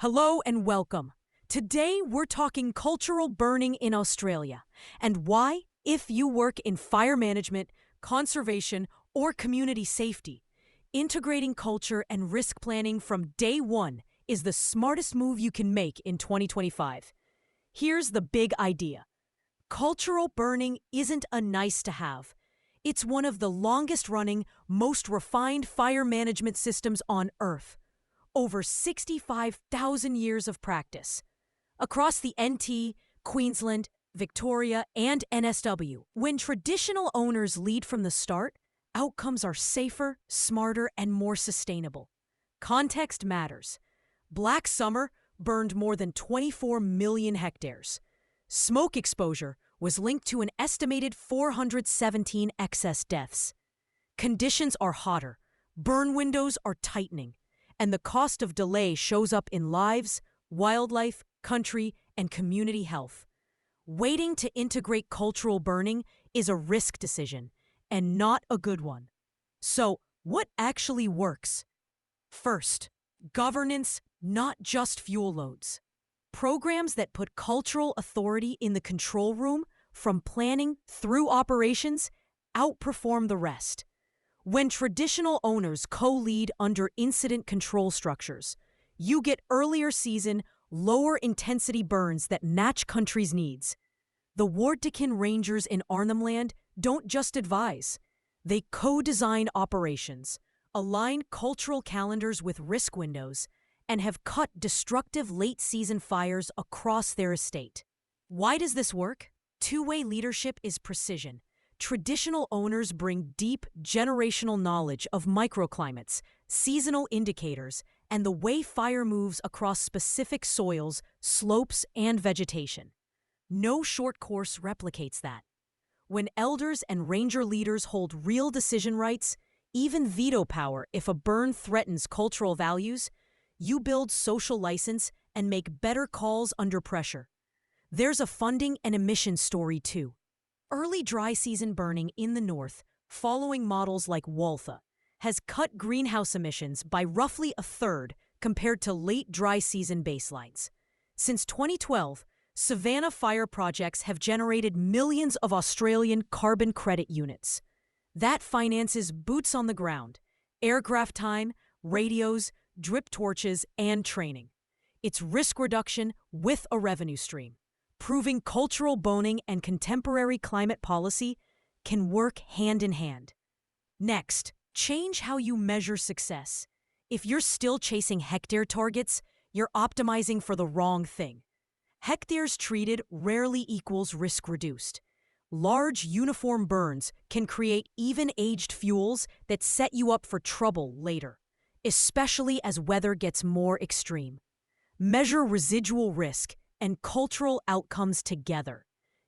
Hello and welcome. Today we're talking cultural burning in Australia and why, if you work in fire management, conservation, or community safety, integrating culture and risk planning from day one is the smartest move you can make in 2025. Here's the big idea. Cultural burning isn't a nice to have. It's one of the longest running, most refined fire management systems on Earth. Over 65,000 years of practice. Across the NT, Queensland, Victoria, and NSW, when traditional owners lead from the start, outcomes are safer, smarter, and more sustainable. Context matters. Black Summer burned more than 24 million hectares. Smoke exposure was linked to an estimated 417 excess deaths. Conditions are hotter, burn windows are tightening, and the cost of delay shows up in lives, wildlife, country, and community health. Waiting to integrate cultural burning is a risk decision, and not a good one. So, what actually works? First, governance, not just fuel loads. Programs that put cultural authority in the control room, from planning through operations, outperform the rest. When traditional owners co-lead under incident control structures, you get earlier season, lower intensity burns that match country's needs. The Wardican Rangers in Arnhem Land don't just advise. They co-design operations, align cultural calendars with risk windows, and have cut destructive late-season fires across their estate. Why does this work? Two-way leadership is precision. Traditional owners bring deep, generational knowledge of microclimates, seasonal indicators, and the way fire moves across specific soils, slopes, and vegetation. No short course replicates that. When elders and ranger leaders hold real decision rights, even veto power if a burn threatens cultural values, you build social license and make better calls under pressure. There's a funding and emissions story too. Early dry season burning in the north, following models like WALFA, has cut greenhouse emissions by roughly a third compared to late dry season baselines. Since 2012, savanna fire projects have generated millions of Australian carbon credit units. That finances boots on the ground, aircraft time, radios, drip torches, and training. It's risk reduction with a revenue stream, proving cultural boning and contemporary climate policy can work hand in hand. Next, change how you measure success. If you're still chasing hectare targets, you're optimizing for the wrong thing. Hectares treated rarely equals risk reduced. Large, uniform burns can create even-aged fuels that set you up for trouble later, especially as weather gets more extreme. Measure residual risk and cultural outcomes together.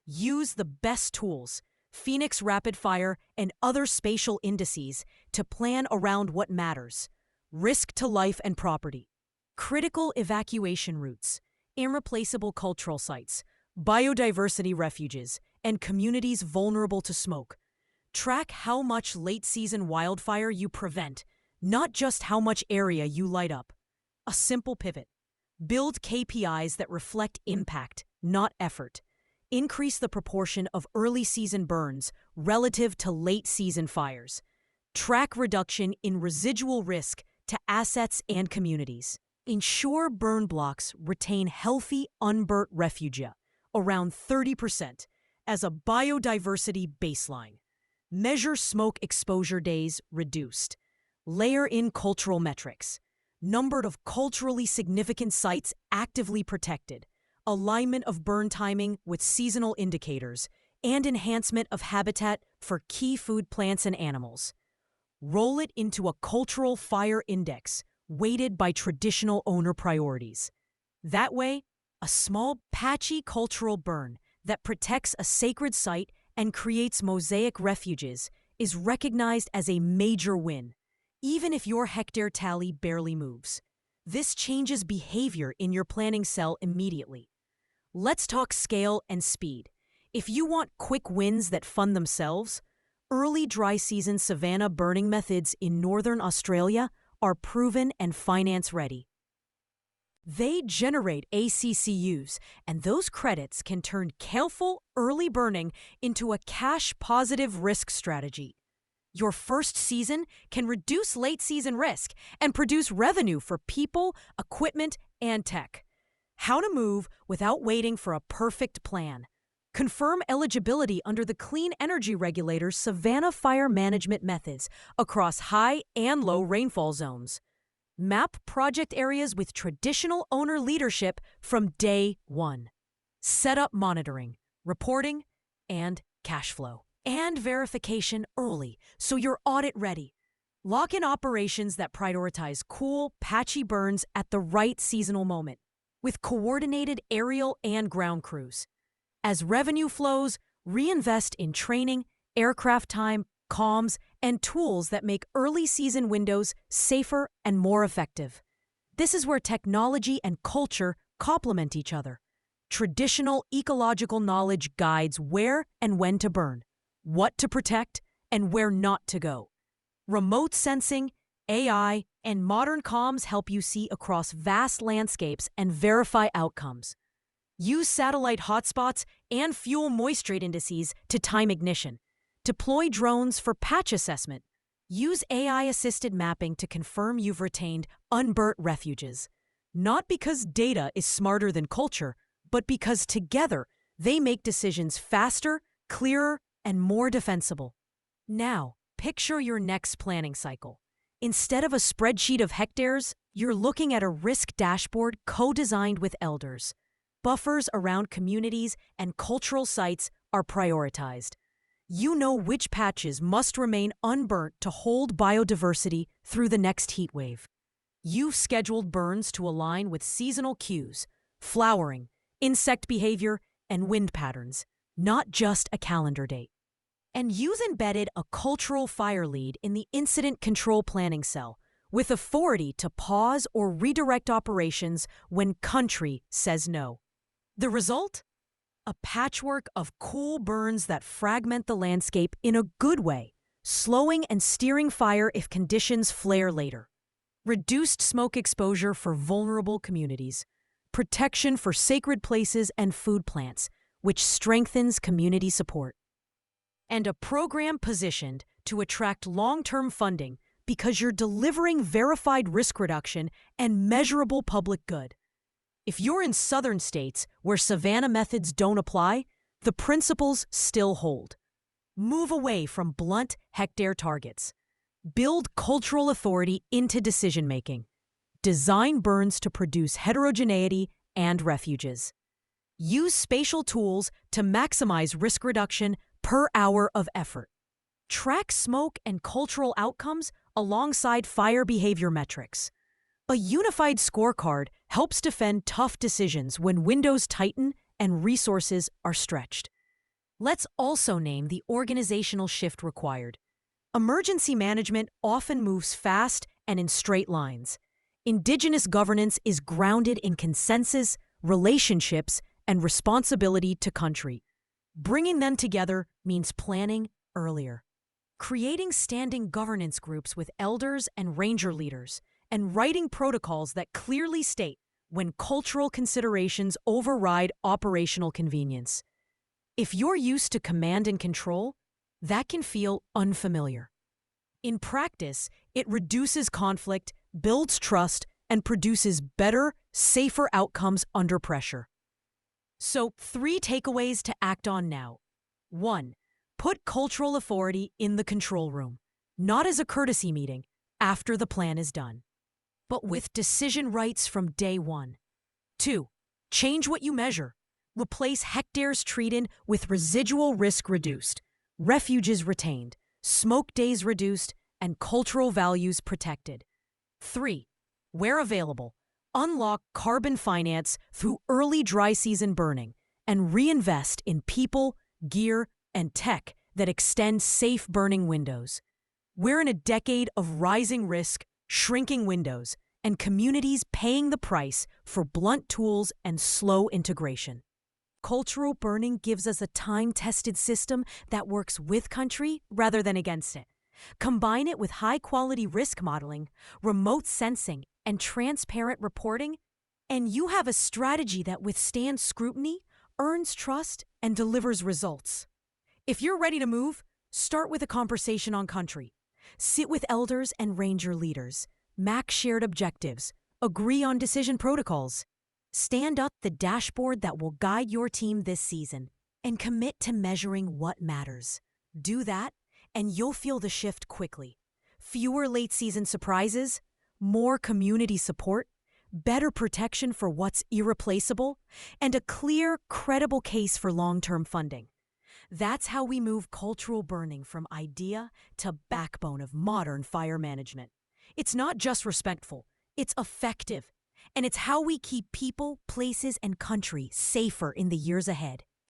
Use the best tools, Phoenix Rapid Fire and other spatial indices, to plan around what matters. Risk to life and property. Critical evacuation routes, irreplaceable cultural sites, biodiversity refuges, and communities vulnerable to smoke. Track how much late-season wildfire you prevent, not just how much area you light up. A simple pivot. Build KPIs that reflect impact, not effort. Increase the proportion of early season burns relative to late season fires. Track reduction in residual risk to assets and communities. Ensure burn blocks retain healthy, unburnt refugia, around 30%, as a biodiversity baseline. Measure smoke exposure days reduced. Layer in cultural metrics. Number of culturally significant sites actively protected, alignment of burn timing with seasonal indicators, and enhancement of habitat for key food plants and animals. Roll it into a cultural fire index, weighted by traditional owner priorities. That way, a small, patchy cultural burn that protects a sacred site and creates mosaic refuges is recognized as a major win, even if your hectare tally barely moves. This changes behavior in your planning cell immediately. Let's talk scale and speed. If you want quick wins that fund themselves, early dry season savanna burning methods in northern Australia are proven and finance ready. They generate ACCUs, and those credits can turn careful early burning into a cash-positive risk strategy. Your first season can reduce late-season risk and produce revenue for people, equipment, and tech. How to move without waiting for a perfect plan. Confirm eligibility under the Clean Energy Regulator's Savannah Fire Management Methods across high and low rainfall zones. Map project areas with traditional owner leadership from day one. Set up monitoring, reporting, and cash flow. And verification early so you're audit ready. Lock in operations that prioritize cool, patchy burns at the right seasonal moment, with coordinated aerial and ground crews. As revenue flows, reinvest in training, aircraft time, comms, and tools that make early season windows safer and more effective. This is where technology and culture complement each other. Traditional ecological knowledge guides where and when to burn, what to protect, and where not to go. Remote sensing, AI, and modern comms help you see across vast landscapes and verify outcomes. Use satellite hotspots and fuel moisture indices to time ignition. Deploy drones for patch assessment. Use AI-assisted mapping to confirm you've retained unburnt refuges. Not because data is smarter than culture, but because together they make decisions faster, clearer, and more defensible. Now, picture your next planning cycle. Instead of a spreadsheet of hectares, you're looking at a risk dashboard co-designed with elders. Buffers around communities and cultural sites are prioritized. You know which patches must remain unburnt to hold biodiversity through the next heat wave. You've scheduled burns to align with seasonal cues, flowering, insect behavior, and wind patterns, not just a calendar date. And you've embedded a cultural fire lead in the incident control planning cell, with authority to pause or redirect operations when country says no. The result? A patchwork of cool burns that fragment the landscape in a good way, slowing and steering fire if conditions flare later. Reduced smoke exposure for vulnerable communities. Protection for sacred places and food plants, which strengthens community support. And a program positioned to attract long-term funding because you're delivering verified risk reduction and measurable public good. If you're in southern states where Savannah methods don't apply, the principles still hold. Move away from blunt hectare targets. Build cultural authority into decision-making. Design burns to produce heterogeneity and refuges. Use spatial tools to maximize risk reduction per hour of effort. Track smoke and cultural outcomes alongside fire behavior metrics. A unified scorecard helps defend tough decisions when windows tighten and resources are stretched. Let's also name the organizational shift required. Emergency management often moves fast and in straight lines. Indigenous governance is grounded in consensus, relationships, and responsibility to country. Bringing them together means planning earlier. Creating standing governance groups with elders and ranger leaders, and writing protocols that clearly state when cultural considerations override operational convenience. If you're used to command and control, that can feel unfamiliar. In practice, it reduces conflict, builds trust, and produces better, safer outcomes under pressure. So, 3 takeaways to act on now. 1. Put cultural authority in the control room, not as a courtesy meeting after the plan is done, but with decision rights from day one. 2. Change what you measure. Replace hectares treated with residual risk reduced, refuges retained, smoke days reduced, and cultural values protected. 3. Where available, unlock carbon finance through early dry season burning and reinvest in people, gear, and tech that extend safe burning windows. We're in a decade of rising risk, shrinking windows, and communities paying the price for blunt tools and slow integration. Cultural burning gives us a time-tested system that works with country rather than against it. Combine it with high-quality risk modeling, remote sensing, and transparent reporting, And you have a strategy that withstands scrutiny, earns trust, and delivers results. If you're ready to move, start with a conversation on country. Sit with elders and ranger leaders. Map shared objectives. Agree on decision protocols. Stand up the dashboard that will guide your team this season. And commit to measuring what matters. Do that, and you'll feel the shift quickly. Fewer late-season surprises, more community support, better protection for what's irreplaceable, and a clear, credible case for long-term funding. That's how we move cultural burning from idea to backbone of modern fire management. It's not just respectful, it's effective. And it's how we keep people, places, and country safer in the years ahead.